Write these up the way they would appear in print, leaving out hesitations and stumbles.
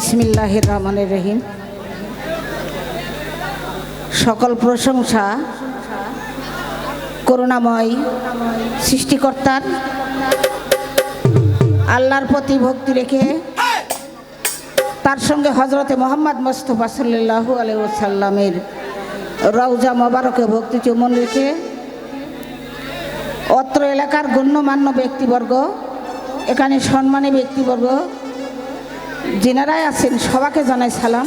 বিসমিল্লাহির রহমানির রহিম। সকল প্রশংসা করুণাময় সৃষ্টিকর্তার, আল্লাহর প্রতি ভক্তি রেখে তার সঙ্গে হজরতে মোহাম্মদ মুস্তাফা সাল্লাল্লাহু আলাইহি ওয়াসাল্লামের রওজা মোবারকে ভক্তি চুম্বন রেখে অত্র এলাকার গণ্যমান্য ব্যক্তিবর্গ, এখানে সম্মানী ব্যক্তিবর্গ যিনারাই আছেন সবাইকে জানাই সালাম।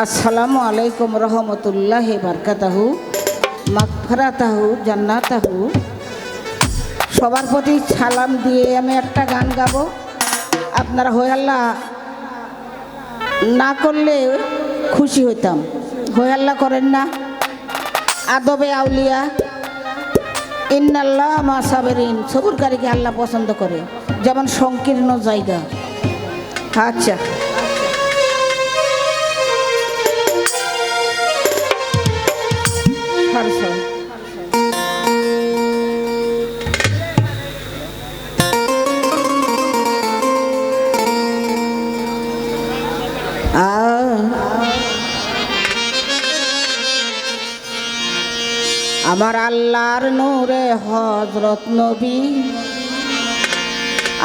আসসালামু আলাইকুম রহমতুল্লাহি বারকাতাহু মাগফিরাতাহু জান্নাতাহু। সবার প্রতি সালাম দিয়ে আমি একটা গান গাবো। আপনারা হই আল্লাহ না করলে খুশি হইতাম, হই আল্লাহ করেন না। আদবে আউলিয়া ইন্নাল্লাহ মা সাবিরিন, সবুরকারীকে আল্লাহ পছন্দ করে, যেমন সংকীর্ণ জায়গা। আচ্ছা, আমার আল্লাহর নূরে হযরত নবী,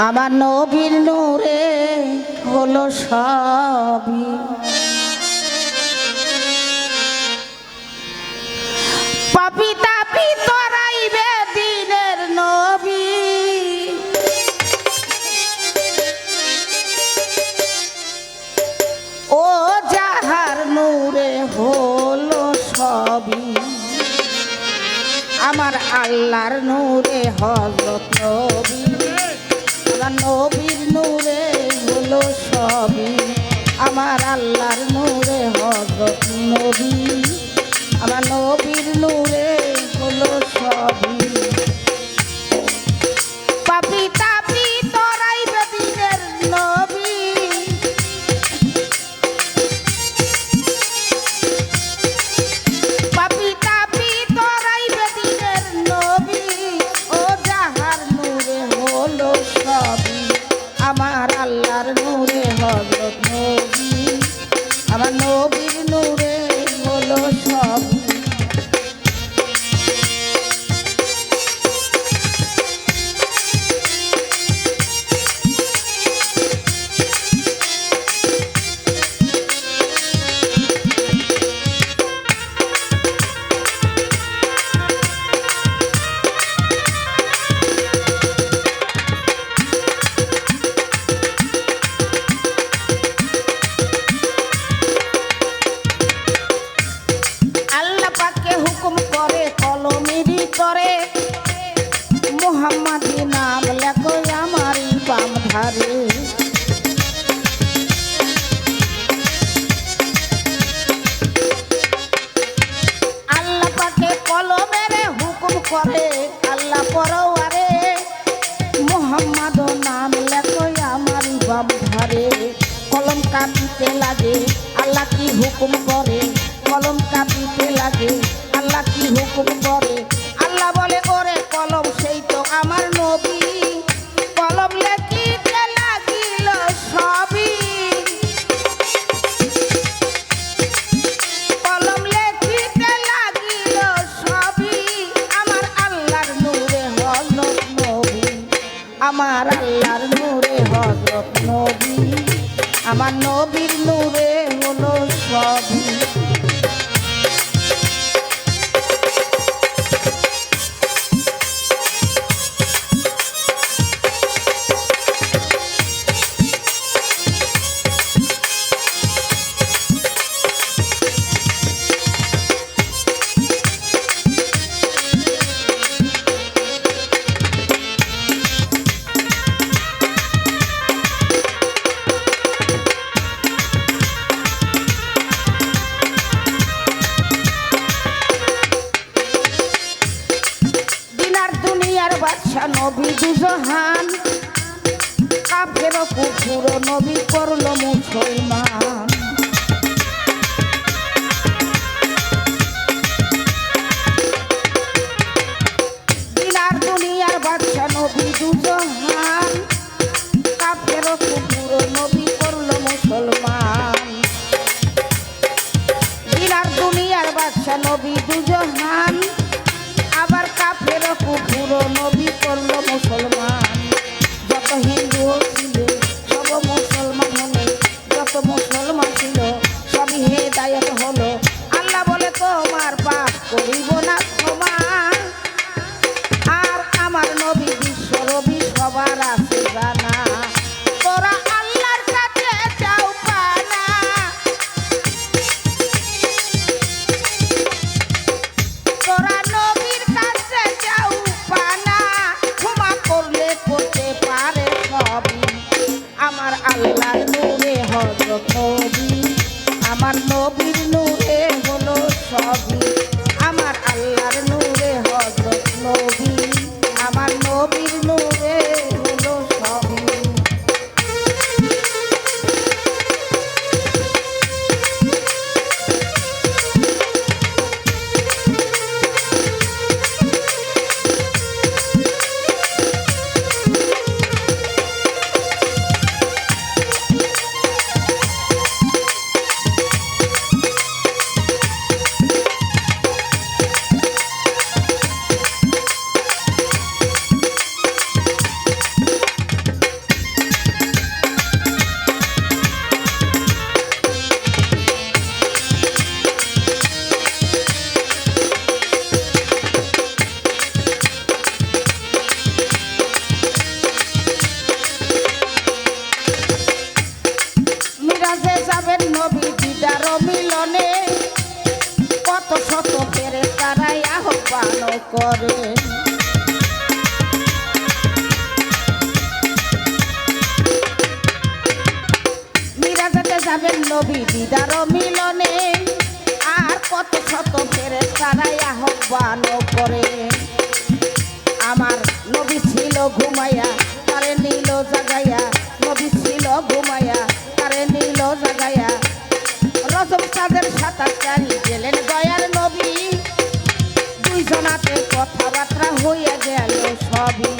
আমার নবীর নূরে হলো সবই। পাপী তাপী তরাইবে দিনের নবী, ও যাহার নূরে হলো সবই। আমার আল্লাহর নূরে হযরত নবী, আমার নবীর নূরে হলো সবই। আমার আল্লাহর নূরে হযরত নবী, আমার নবীর নূরে হলো সবই। পাপী তাপী তরাইবে দিনের নবী, পাপী তাপী তরাইবে দিনের নবী, ও যাহার নূরে হলো সবই। আমার আল্লাহর নূরে হযরত নবী, আমার নবীর নূরে হলো সবই। করে মুহাম্মাদি নাম লেখো আমারই বাম ধারে। আল্লাহ পাকে কলমের হুকুম করে, আল্লাহ পরওয়ারে মুহাম্মাদ নাম লেখো আমারই বাম ধারে। কলম কাঁপিতে লাগে, আল্লাহ কি হুকুম করে, কলম কাঁপিতে লাগে, আল্লাহ কি হুকুম করে। আল্লাহ বলে ওরে কলম সেই তো আমার নবী, কলম লেখিতে লাগিল সবই। কলম লেখিতে লাগিল সবই। আমার আল্লাহর নূরে হযরত নবী, আমার আল্লাহর নূরে হযরত নবী, আমার নবীর নূরে হলো সবই। নবী দুজাহান কাফের কুফর নবী করলো মুসলমান। দিনার দুনিয়ার বাদশা নবী দুজাহান কাফের কুফর নবী করলো মুসলমান। নবী দিদার মিলনে কত শত ফেরেশতারাই আহ্বান করে মিরাজে যাবেন নবী দিদার মিলনে আর কত শত ফেরেশতারাই আহ্বান করে আমার নবী ছিল ঘুমাইয়া তারে নীল জাগাইয়া নবী ছিল ঘুমাইয়া তারে নীল জাগাইয়া রজব চাঁদের 27 তারিখ গেলেন দয়ার নবী দুইজনাতে কথাবার্তা হইয়া গেল সবই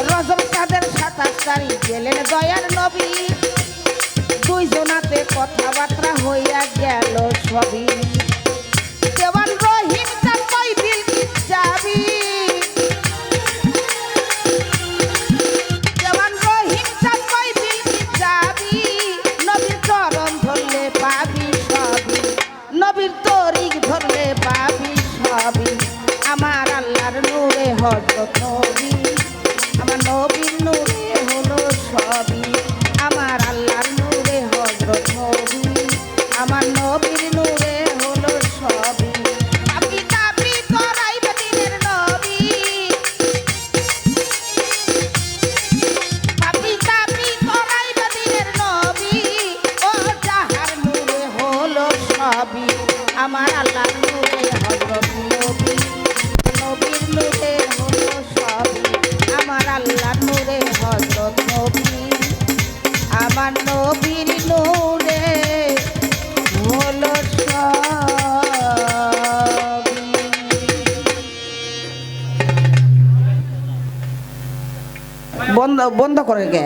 রজব চাঁদের 27 তারিখ গেলেন দয়ার নবী দুইজনাতে কথাবার্তা হইয়া গেল সবই দেওয়ান রহিম চাঁদ কই বিলকিস যাবি দেওয়ান রহিম চাঁদ কই বিলকিস যাবি নবীর চরণ ধরলে পাবি সবই নবীর তরিক ধরলে পাবি সবই আমার আল্লাহর নূরে হযরত নবী আমার নবীর নূরে হলো সবই আমার আল্লাহর নূরে হযরত নবী আমার নবীর নূরে হলো সবই আপনি তাবি করাই মদিনের নবী আপনি তাবি করাই মদিনের নবী ও যাহার নূরে হলো সবই আমার আল্লাহর নূরে হযরত নবী নবীর নূরে হলো সবই আমার আল্লাহর নূরে হযরত নবী আমার নবীর নূরে হলো সবই বন্ধ বন্ধ করে গে